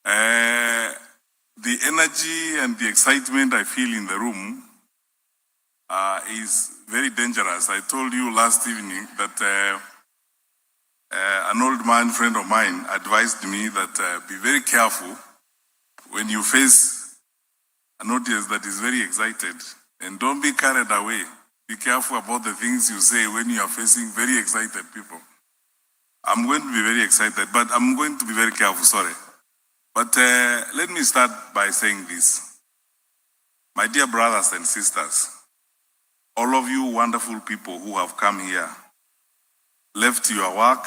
The energy and the excitement I feel in the room is very dangerous. I told you last evening that an old man friend of mine advised me that be very careful when you face an audience that is very excited, and don't be carried away. Be careful about the things you say when you are facing very excited people. I'm going to be very excited, but I'm going to be very careful, sorry. But let me start by saying this. My dear brothers and sisters, all of you wonderful people who have come here, left your work,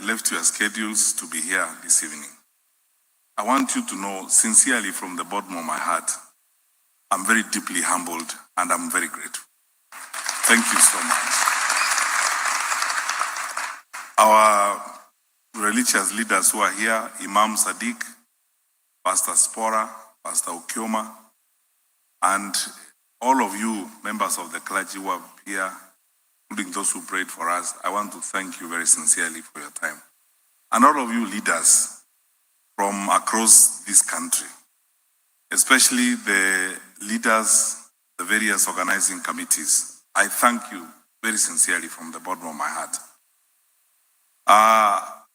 left your schedules to be here this evening. I want you to know sincerely from the bottom of my heart, I'm very deeply humbled and I'm very grateful. Thank you so much. Our religious leaders who are here, Imam Sadiq, Pastor Spora, Pastor Okioma, and all of you members of the clergy who are here, including those who prayed for us, I want to thank you very sincerely for your time. And all of you leaders from across this country, especially the leaders, the various organizing committees, I thank you very sincerely from the bottom of my heart.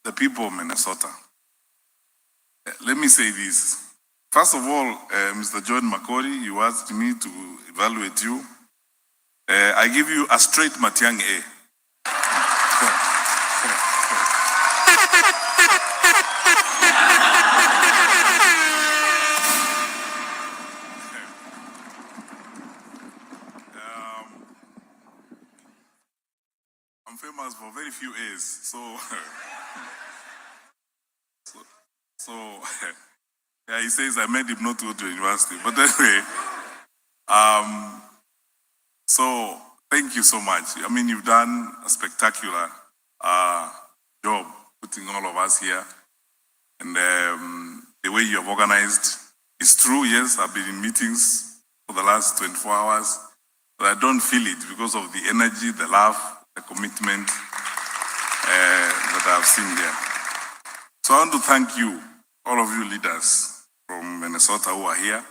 The people of Minnesota, let me say this. First of all, Mr. John McCory, you asked me to evaluate you. I give you a straight Matiangi A. I'm famous for very few A's, so yeah, he says I made him not to go to university. But anyway, so thank you so much. I mean, you've done a spectacular job putting all of us here, and the way you have organized is true. Yes, I've been in meetings for the last 24 hours, but I don't feel it because of the energy, the love, the commitment that I've seen there. So I want to thank you, all of you leaders from Minnesota who are here,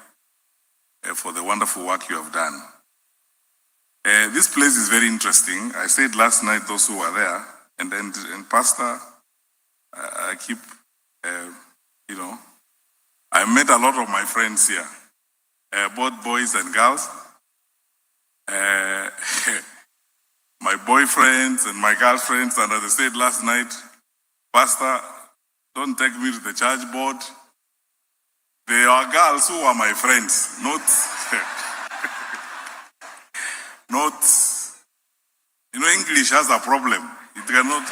for the wonderful work you have done. This place is very interesting. I said last night, those who were there, and Pastor, I keep, I met a lot of my friends here, both boys and girls. My boyfriends and my girlfriends, and as I said last night, Pastor, don't take me to the church board. They are girls who are my friends, not, English has a problem. It cannot,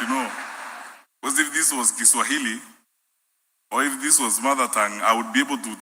because if this was Kiswahili, or if this was mother tongue, I would be able to